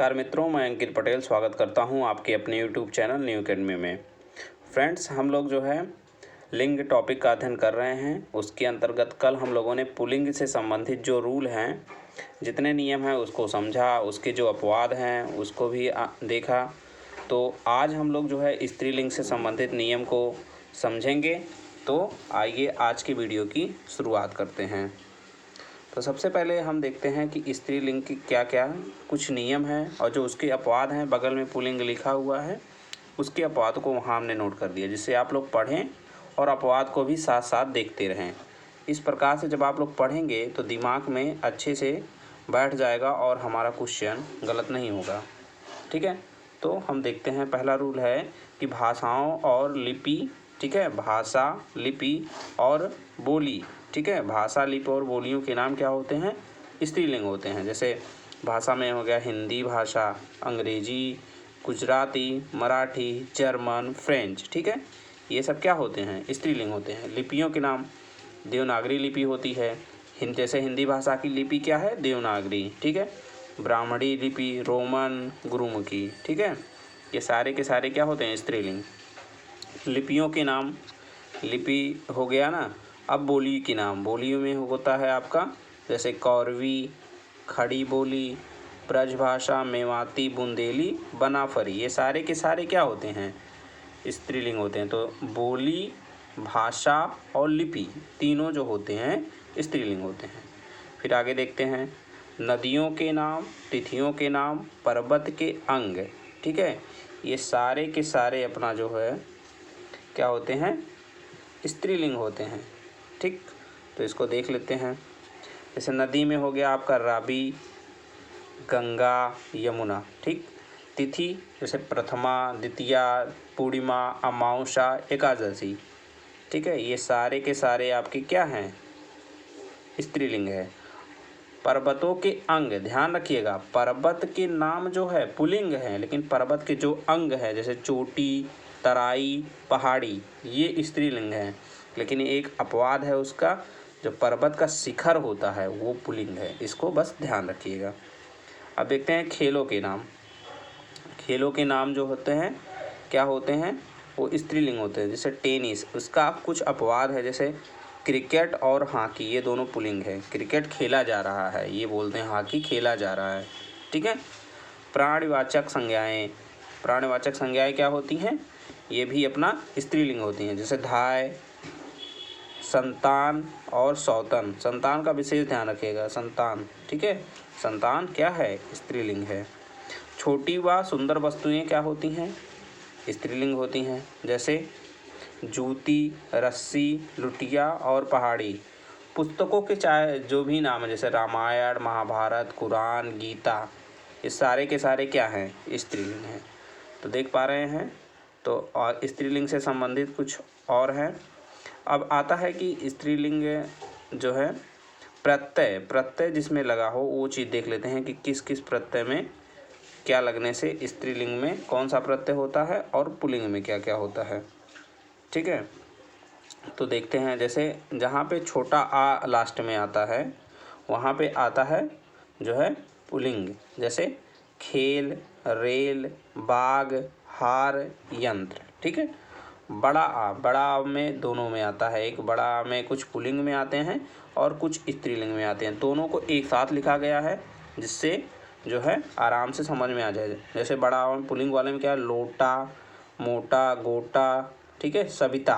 नमस्कार मित्रों, मैं अंकित पटेल स्वागत करता हूं आपके अपने YouTube चैनल न्यू अकेडमी में। फ्रेंड्स, हम लोग जो है लिंग टॉपिक का अध्ययन कर रहे हैं। उसके अंतर्गत कल हम लोगों ने पुल्लिंग से संबंधित जो रूल हैं, जितने नियम हैं उसको समझा, उसके जो अपवाद हैं उसको भी देखा। तो आज हम लोग जो है स्त्रीलिंग से संबंधित नियम को समझेंगे। तो आइए आज की वीडियो की शुरुआत करते हैं। तो सबसे पहले हम देखते हैं कि स्त्रीलिंग की क्या क्या कुछ नियम हैं और जो उसके अपवाद हैं, बगल में पुल्लिंग लिखा हुआ है, उसके अपवाद को वहाँ हमने नोट कर दिया, जिससे आप लोग पढ़ें और अपवाद को भी साथ साथ देखते रहें। इस प्रकार से जब आप लोग पढ़ेंगे तो दिमाग में अच्छे से बैठ जाएगा और हमारा क्वेश्चन गलत नहीं होगा। ठीक है, तो हम देखते हैं। पहला रूल है कि भाषाओं और लिपि, ठीक है, भाषा, लिपि और बोली, ठीक है, भाषा, लिपि और बोलियों के नाम क्या होते हैं? स्त्रीलिंग होते हैं। जैसे भाषा में हो गया हिंदी भाषा, अंग्रेजी, गुजराती, मराठी, जर्मन, फ्रेंच, ठीक है, ये सब क्या होते हैं? स्त्रीलिंग होते हैं। लिपियों के नाम, देवनागरी लिपि होती है। जैसे हिंदी भाषा की लिपि क्या है? देवनागरी, ठीक है। ब्राह्मणी लिपि, रोमन, गुरुमुखी, ठीक है, ये सारे के सारे क्या होते हैं? स्त्रीलिंग। लिपियों के नाम, लिपि हो गया ना। अब बोली के नाम, बोलियों में होता है आपका जैसे कौरवी, खड़ी बोली, ब्रजभाषा, मेवाती, बुंदेली, बनाफरी, ये सारे के सारे क्या होते हैं? स्त्रीलिंग होते हैं। तो बोली, भाषा और लिपि तीनों जो होते हैं स्त्रीलिंग होते हैं। फिर आगे देखते हैं। नदियों के नाम, तिथियों के नाम, पर्वत के अंग, ठीक है, ये सारे के सारे अपना जो है क्या होते हैं? स्त्रीलिंग होते हैं। ठीक, तो इसको देख लेते हैं। जैसे नदी में हो गया आपका रावी, गंगा, यमुना, ठीक। तिथि जैसे प्रथमा, द्वितीया, पूर्णिमा, अमावस्या, एकादशी, ठीक है, ये सारे के सारे आपके क्या हैं? स्त्रीलिंग है। पर्वतों के अंग, ध्यान रखिएगा, पर्वत के नाम जो है पुल्लिंग है, लेकिन पर्वत के जो अंग है जैसे चोटी, तराई, पहाड़ी, ये स्त्रीलिंग है। लेकिन एक अपवाद है उसका, जो पर्वत का शिखर होता है वो पुल्लिंग है। इसको बस ध्यान रखिएगा। अब देखते हैं खेलों के नाम। खेलों के नाम जो होते हैं क्या होते हैं? वो स्त्रीलिंग होते हैं। जैसे टेनिस, उसका कुछ अपवाद है। जैसे क्रिकेट और हॉकी, ये दोनों पुल्लिंग है। क्रिकेट खेला जा रहा है, ये बोलते हैं हॉकी खेला जा रहा है, ठीक है। प्राणवाचक संज्ञाएं, प्राणवाचक संज्ञाएं क्या होती हैं? ये भी अपना स्त्रीलिंग होती हैं। जैसे धाय, संतान और सौतन, संतान का विशेष ध्यान रखिएगा, संतान, ठीक है, संतान क्या है? स्त्रीलिंग है। छोटी व सुंदर वस्तुएं क्या होती हैं? स्त्रीलिंग होती हैं। जैसे जूती, रस्सी, लुटिया और पहाड़ी। पुस्तकों के चाहे जो भी नाम है, जैसे रामायण, महाभारत, कुरान, गीता, ये सारे के सारे क्या हैं? स्त्रीलिंग हैं। तो देख पा रहे हैं। तो और स्त्रीलिंग से संबंधित कुछ और हैं। अब आता है कि स्त्रीलिंग जो है प्रत्यय, प्रत्यय जिसमें लगा हो वो चीज़ देख लेते हैं कि किस किस प्रत्यय में क्या लगने से स्त्रीलिंग में कौन सा प्रत्यय होता है और पुल्लिंग में क्या क्या होता है, ठीक है। तो देखते हैं। जैसे जहाँ पे छोटा आ लास्ट में आता है वहाँ पे आता है जो है पुल्लिंग। जैसे खेल, रेल, बाग, हार, यंत्र, ठीक है। बड़ा आ में दोनों में आता है। एक बड़ा आ में कुछ पुल्लिंग में आते हैं और कुछ स्त्रीलिंग में आते हैं। दोनों को एक साथ लिखा गया है जिससे जो है आराम से समझ में आ जाए। जैसे बड़ा आ में पुल्लिंग वाले में क्या है? लोटा, मोटा, गोटा, ठीक है। सविता,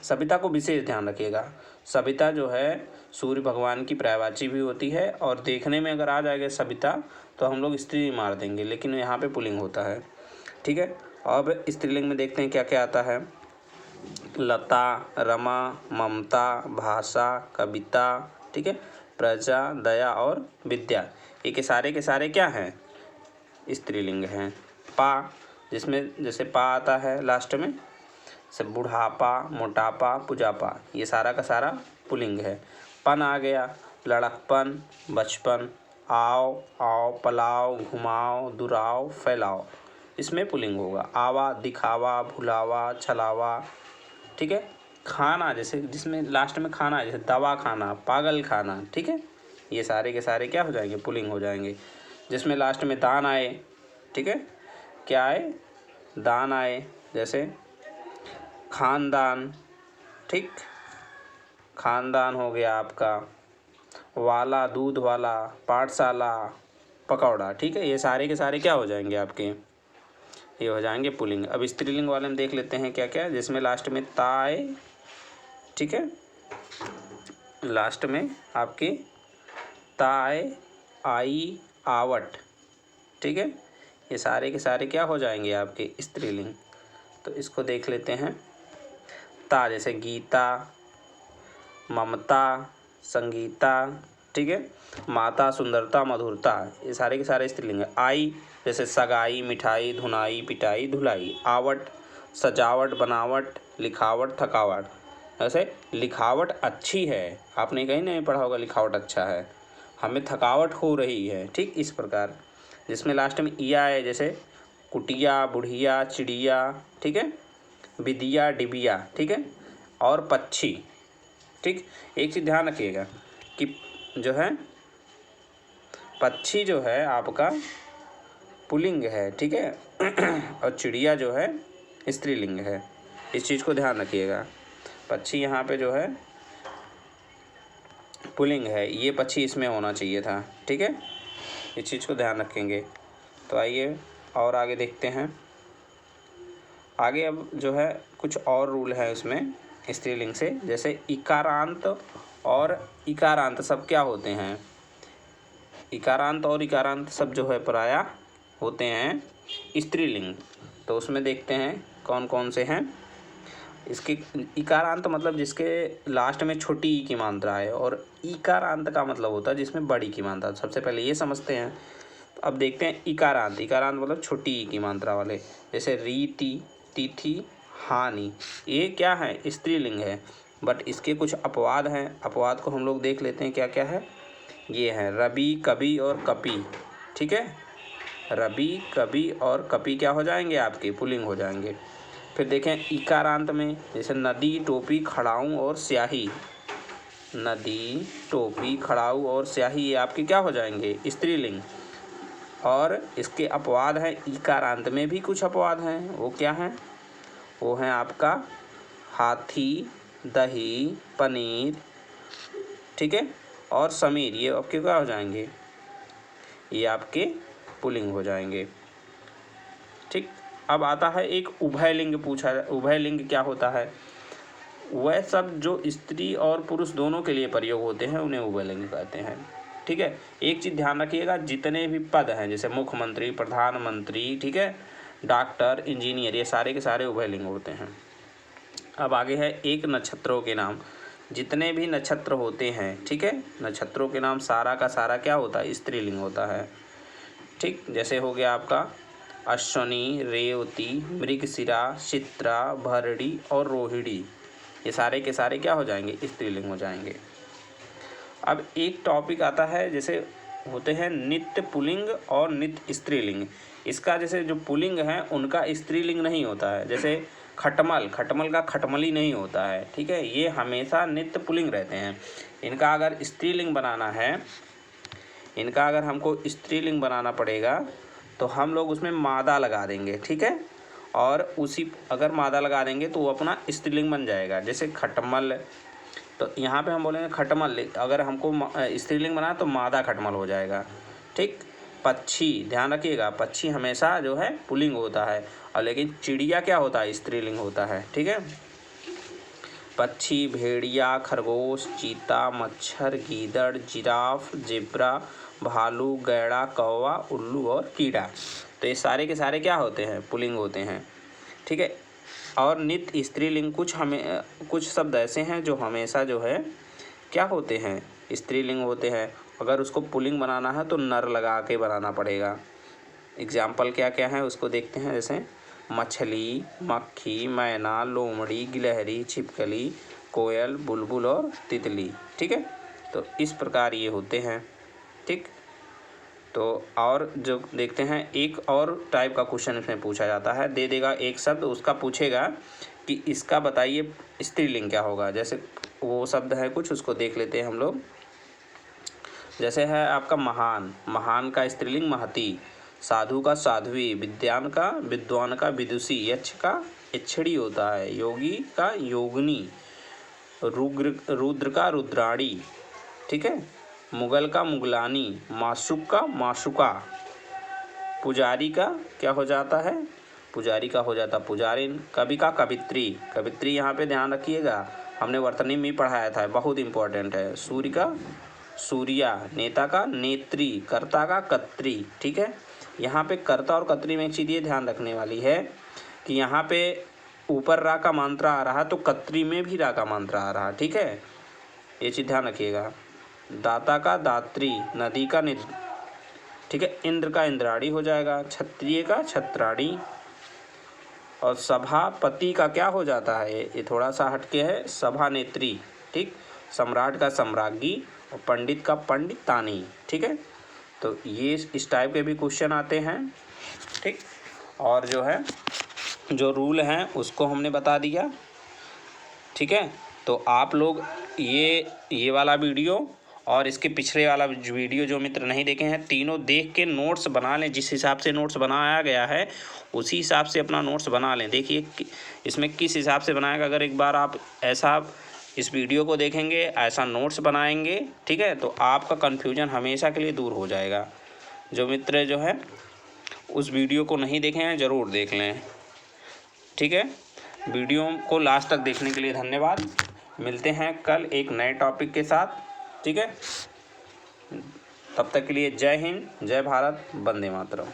सविता को विशेष ध्यान रखिएगा। सविता जो है सूर्य भगवान की पर्यायवाची भी होती है और देखने में अगर आ जाएगा सविता तो हम लोग स्त्री मार देंगे, लेकिन यहाँ पे पुल्लिंग होता है, ठीक है। अब स्त्रीलिंग में देखते हैं क्या क्या आता है। लता, रमा, ममता, भाषा, कविता, ठीक है, प्रजा, दया और विद्या, ये के सारे क्या हैं? स्त्रीलिंग हैं। पा, जिसमें जैसे पा आता है लास्ट में, सब बुढ़ापा, मोटापा, पुजापा, ये सारा का सारा पुल्लिंग है। पन आ गया, लड़कपन, बचपन, आओ, आओ, पलाओ, घुमाओ, दुराओ, फैलाओ, इसमें पुल्लिंग होगा। आवा, दिखावा, भुलावा, छलावा, ठीक है। खाना, जैसे जिसमें लास्ट में खाना है, जैसे दवा खाना, पागल खाना, ठीक है, ये सारे के सारे क्या हो जाएंगे? पुल्लिंग हो जाएंगे। जिसमें लास्ट में दान आए, ठीक है, क्या आए, दान आए, जैसे खानदान, ठीक, खानदान हो गया आपका, वाला दूध वाला, पाठशाला, पकौड़ा, ठीक है, ये सारे के सारे क्या हो जाएंगे आपके, ये हो जाएंगे पुल्लिंग। अब स्त्रीलिंग वाले में देख लेते हैं क्या क्या, जिसमें लास्ट में ता आए, ठीक है, लास्ट में आपके ता आए, आई, आवट, ठीक है, ये सारे के सारे क्या हो जाएंगे आपके स्त्रीलिंग। तो इसको देख लेते हैं। ता जैसे गीता, ममता, संगीता, ठीक है, माता, सुंदरता, मधुरता, ये सारे के सारे स्त्रीलिंग है। आई जैसे सगाई, मिठाई, धुनाई, पिटाई, धुलाई। आवट सजावट, बनावट, लिखावट, थकावट। ऐसे लिखावट अच्छी है, आपने कहीं नहीं पढ़ा होगा लिखावट अच्छा है, हमें थकावट हो रही है, ठीक, इस प्रकार। जिसमें लास्ट में इया है, जैसे कुटिया, बुढ़िया, चिड़िया, ठीक है, विदिया, डिबिया, ठीक है, और पक्षी, ठीक। एक चीज़ ध्यान रखिएगा कि जो है पक्षी जो है आपका पुल्लिंग है, ठीक है, और चिड़िया जो है स्त्रीलिंग है, इस चीज़ को ध्यान रखिएगा। पक्षी यहाँ पे जो है पुल्लिंग है, ये पक्षी इसमें होना चाहिए था, ठीक है, इस चीज़ को ध्यान रखेंगे। तो आइए और आगे देखते हैं। आगे अब जो है कुछ और रूल है उसमें स्त्रीलिंग से, जैसे इकारांत और इकारांत सब क्या होते हैं, इकारांत और इकारांत सब जो है पराया होते हैं स्त्रीलिंग। तो उसमें देखते हैं कौन कौन से हैं। इसके इकारांत मतलब जिसके लास्ट में छोटी ई की मात्रा है, और इकारांत का मतलब होता है जिसमें बड़ी की मात्रा। सबसे पहले ये समझते हैं। अब देखते हैं इकारांत। इकारांत मतलब छोटी ई की मात्रा वाले, जैसे रीति, तिथि, हानि, ये क्या है, स्त्रीलिंग है, बट इसके कुछ अपवाद हैं। अपवाद को हम लोग देख लेते हैं क्या क्या है। ये है रवि, कवि और कपि, ठीक है, रवि, कवि और कपि क्या हो जाएंगे आपके, पुल्लिंग हो जाएंगे। फिर देखें इकारांत में, जैसे नदी, टोपी, खड़ाऊ और स्याही, नदी, टोपी, खड़ाऊ और स्याही, ये आपके क्या हो जाएंगे, स्त्रीलिंग। और इसके अपवाद हैं, इकारांत में भी कुछ अपवाद हैं, वो क्या हैं, वो हैं आपका हाथी, दही, पनीर, ठीक है, और समीर, ये आपके क्या हो जाएंगे, ये आपके पुल्लिंग हो जाएंगे, ठीक। अब आता है एक उभयलिंग पूछा। उभयलिंग क्या होता है, वह सब जो स्त्री और पुरुष दोनों के लिए प्रयोग होते हैं उन्हें उभयलिंग कहते हैं, ठीक है। एक चीज़ ध्यान रखिएगा, जितने भी पद हैं जैसे मुख्यमंत्री, प्रधानमंत्री, ठीक है, डॉक्टर, इंजीनियर, ये सारे के सारे उभयलिंग होते हैं। अब आगे है एक नक्षत्रों के नाम। जितने भी नक्षत्र होते हैं, ठीक है, नक्षत्रों के नाम सारा का सारा क्या होता है, स्त्रीलिंग होता है, ठीक। जैसे हो गया आपका अश्वनी, रेवती, मृगशिरा, चित्रा, भरणी और रोहिणी, ये सारे के सारे क्या हो जाएंगे, स्त्रीलिंग हो जाएंगे। अब एक टॉपिक आता है, जैसे होते हैं नित्य पुल्लिंग और नित्य स्त्रीलिंग। इसका जैसे जो पुल्लिंग है उनका स्त्रीलिंग नहीं होता है, जैसे खटमल, खटमल का खटमली नहीं होता है, ठीक है, ये हमेशा नित्य पुल्लिंग रहते हैं। इनका अगर स्त्रीलिंग बनाना है, इनका अगर हमको स्त्रीलिंग बनाना पड़ेगा तो हम लोग उसमें मादा लगा देंगे, ठीक है, और उसी अगर मादा लगा देंगे तो वो अपना स्त्रीलिंग बन जाएगा। जैसे खटमल, तो यहाँ पे हम बोलेंगे खटमल, अगर हमको स्त्रीलिंग बनाना तो मादा खटमल हो जाएगा, ठीक। पक्षी, ध्यान रखिएगा, पक्षी हमेशा जो है पुल्लिंग होता है, और लेकिन चिड़िया क्या होता है, स्त्रीलिंग होता है, ठीक है। पक्षी, भेड़िया, खरगोश, चीता, मच्छर, गीदड़, जिराफ, जेब्रा, भालू, गैड़ा, कौवा, उल्लू और कीड़ा, तो ये सारे के सारे क्या होते हैं, पुल्लिंग होते हैं, ठीक है। और नित्य स्त्रीलिंग कुछ शब्द ऐसे हैं जो हमेशा जो है क्या होते हैं, स्त्रीलिंग होते हैं। अगर उसको पुल्लिंग बनाना है तो नर लगा के बनाना पड़ेगा। एग्जाम्पल क्या क्या है उसको देखते हैं, जैसे मछली, मक्खी, मैना, लोमड़ी, गिलहरी, छिपकली, कोयल, बुलबुल और तितली, ठीक है। तो इस प्रकार ये होते हैं, ठीक। तो और जो देखते हैं, एक और टाइप का क्वेश्चन इसमें पूछा जाता है, दे देगा एक शब्द, उसका पूछेगा कि इसका बताइए स्त्रीलिंग क्या होगा। जैसे वो शब्द है कुछ, उसको देख लेते हैं हम लोग। जैसे है आपका महान, महान का स्त्रीलिंग महती, साधु का साध्वी, विद्वान का विदुषी, यक्ष का यक्षिणी होता है, योगी का योगिनी, रुद्र का रुद्राणी, ठीक है, मुगल का मुगलानी, माशुक का माशुका, पुजारी का क्या हो जाता है, पुजारी का हो जाता पुजारिन, कवि का कवित्री, कवित्री यहाँ पे ध्यान रखिएगा, हमने वर्तनी में पढ़ाया था, बहुत इंपॉर्टेंट है। सूर्य का सूर्या, नेता का नेत्री, कर्ता का कत्री, ठीक है। यहाँ पे कर्ता और कत्री में एक चीज़ ये ध्यान रखने वाली है कि यहाँ पे ऊपर रा का मात्रा आ रहा तो कत्री में भी रा का मात्रा आ रहा, ठीक है, ये चीज़ ध्यान रखिएगा। दाता का दात्री, नदी का निधि, ठीक है, इंद्र का इंद्राणी हो जाएगा, क्षत्रिय का छत्राणी, और सभापति का क्या हो जाता है, ये थोड़ा सा हटके है, सभानेत्री, ठीक, सम्राट का सम्राज्ञी, और पंडित का पंडितानी, ठीक है। तो ये इस टाइप के भी क्वेश्चन आते हैं, ठीक। और जो है जो रूल हैं उसको हमने बता दिया, ठीक है। तो आप लोग ये वाला वीडियो और इसके पिछले वाला वीडियो जो मित्र नहीं देखे हैं, तीनों देख के नोट्स बना लें। जिस हिसाब से नोट्स बनाया गया है उसी हिसाब से अपना नोट्स बना लें। देखिए इसमें किस हिसाब से बनाएगा, अगर एक बार आप ऐसा इस वीडियो को देखेंगे, ऐसा नोट्स बनाएंगे, ठीक है, तो आपका कन्फ्यूजन हमेशा के लिए दूर हो जाएगा। जो मित्र जो है उस वीडियो को नहीं देखे हैं ज़रूर देख लें, ठीक है। वीडियो को लास्ट तक देखने के लिए धन्यवाद। मिलते हैं कल एक नए टॉपिक के साथ, ठीक है। तब तक के लिए जय हिंद, जय भारत, वंदे मातरम।